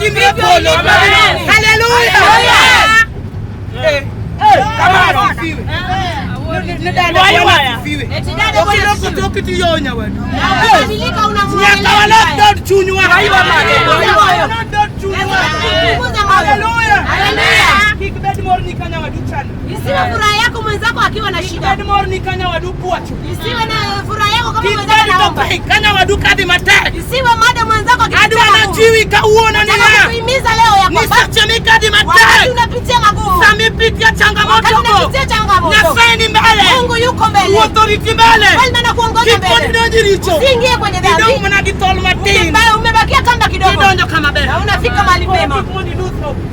Timbe polo. Hallelujah. Kama asifiwe. Nidada asifiwe. Okilo kutoka tiyonya wewe. Unabadilika unamwelewa. Nyakawala dot chunywa. Hallelujah. Kikbed morning kanya waduchana. Isiwe furaha yako mwenzako akiwa na shida. Kikbed morning kanya wadukuacho. Isiwe na furaha yako kama mwenzako anaomba. Kanya wadukadi matatu. Isiwe mada mwenzako akiwa hadi wanajiwi kauona nini? Kuhimiza leo ya kwamba nisachemika hadi matatu. Wakati unapitia magumu. Samipitia changamoto. Wakati unapitia changamoto. Nyaseni mbele. Mungu yuko mbele. Authority mbele. Falme na kuongoza mbele. Kiponi nojiricho. Usiingie kwenye dhambi. Ndio mnagitol matini. Umebakia kamba kidogo. Kidonjo kama bele. Na unafika mahali pema.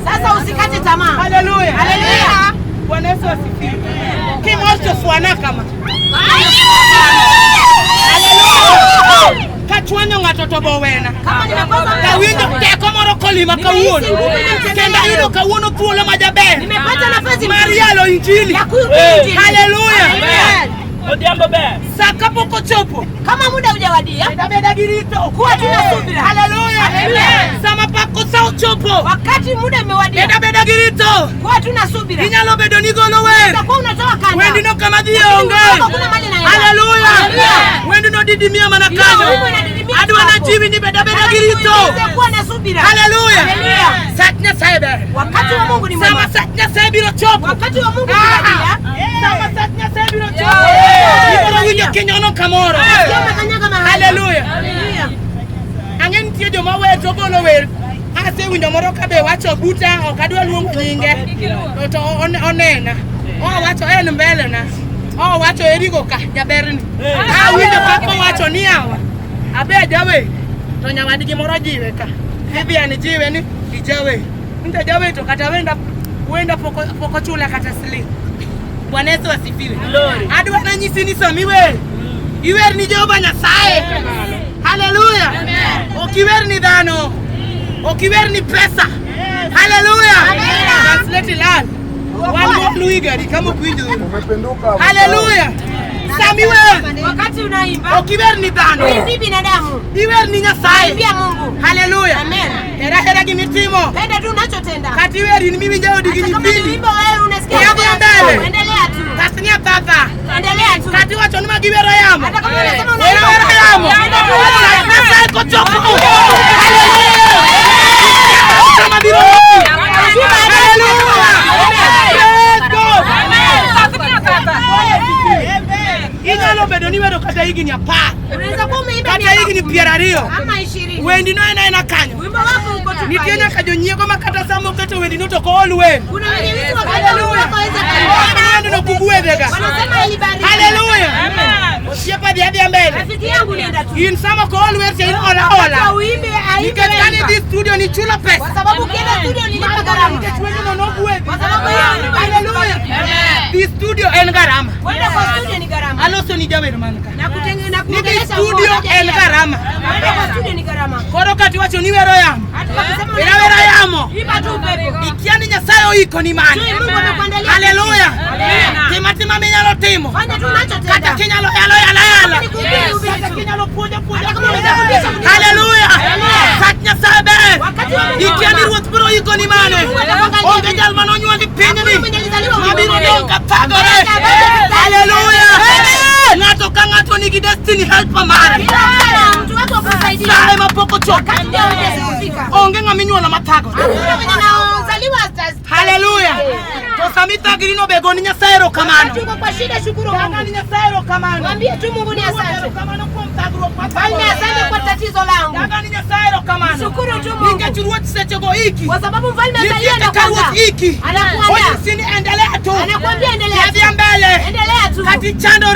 Sasa usikate tamaa. Hallelujah. Hallelujah. Bwana Yesu asifiwe. Kimocho swana kama. Hallelujah. Kachwanyo ngatoto bowena. Kama nimekosa kawinjo teko moro kolima kawuono. Kenda hilo kawuono thuolo majaber. Nimepata nafasi Marialo injili. Hallelujah. Amen. Odiambo be. Saka poko chopo. Kama muda hujawadia, beda girito. Kuwa tuna subira. Hallelujah. Amen. Sama pako sao chopo. Wakati muda umewadia. Beda girito. Kuwa tuna subira. Inyalo bedo ni golo wer. Utakuwa unatoa kanda. Wendi no kama dhionge. Hallelujah. Wendi no didimia manakano. Adu anajiwi ni beda girito. Kuwa na subira. Hallelujah. Satnya saibe. Wakati wa Mungu ni mwema. Sama satnya saibiro chopo. Wakati wa Mungu umewadia. Sama satnya saibiro chopo. Iboro winyo kinyono kamoro. Hallelujah. Angen tie joma weto golo wer. Ase winjo moro kabe wacho buta okadwa luongo nyinge. To onena. O wacho en mbele na. O wacho erigo ka jaberni. Winjo pako wacho ni awa. Abe jawe. To nyawadgi moro jiwe ka. Hivi anijiwe ni ijawe. Ndio jawe to kata wenda poko chula kata sili. Bwana Yesu asifiwe. Hadi wananyisi ni samiwe. Iwer ni Jehova Nyasaye. Hallelujah. Okiwer ni dhano. Okiwer ni pesa. Hallelujah. Translate land. Wale luigari kama kuinjo. Hallelujah. Samiwe. Wakati unaimba. Okiwer ni dhano. Ni binadamu. Iwer ni Nyasaye. Imbia Mungu. Hallelujah. Amen. Hera gimitimo. Penda tu unachotenda. Kati weri ni mimi njao digini pili. Wimbo wewe unasikia. Endelea tu. Tasnia tata. Endelea tu. Kati wacho ni magibero yamo. Hata kama unasema unaimba. Yamo. Nasa iko chopo. Kama biro. Ingalo bedo ni wero kata higi ni apa. Unaweza kuwa umeimba kata higi ni pierario. Ama 20. Wendi no ena kanyo. Wimbo wako uko tu. Nitienya kajonyiego makata samo kata wendi no to ko olwen. Kuna wenye vitu wakaweza kuimba. Ndio kubuwedega. Wanasema ilibariki. Hallelujah. Amen. Osiepa dia mbele. Rafiki yangu nenda tu. In sama ko olwen se ola. Uimbe aimbe. Nikatani this studio ni chula pesa. Kwa sababu ukienda studio nilipa gharama. Kwa sababu hiyo hallelujah. This studio en gharama. Kwenda kwa studio ni gharama. Aloso ni jawer manka. Na kutengeneza Ni studio en gharama. Kwenda kwa studio ni gharama. Koro kati wacho ni wero yamo. Wero yamo. Ipa tu pepo. Ikiani Nyasaye oiko ni mani. Mungu amekuandalia. Hallelujah. Tima menyalo timo. Fanya tu unachotenda. Kata kinyalo yala. Kata kinyalo puja. Hallelujah. Satnya sabe. Ikiani ruoth biro iko ni mane. Onge jal manonywa ni pinyni. Mabiro donka pagore. Hallelujah. Ngato ka ngato nigi destiny helper mare. Mtu wako kusaidia. Sae mapoko choka. Onge ngaminyuola mathago. Hallelujah. To samita girino begoni Nyasaye kamano. Tuko kwa shida, shukuru Mungu. Ni Nyasaye kamano. Mwambie tu Mungu ni asante. Kamano kwa mtagro kwa. Bali asante kwa tatizo langu. Ni Nyasaye kamano. Shukuru tu Mungu. Ningechuruo sechego hiki. Kwa sababu mfalme atalienda kwanza. Hiki. Anakuambia. Endelea tu. Anakuambia endelea. Mbele. Endelea tu. Kati chando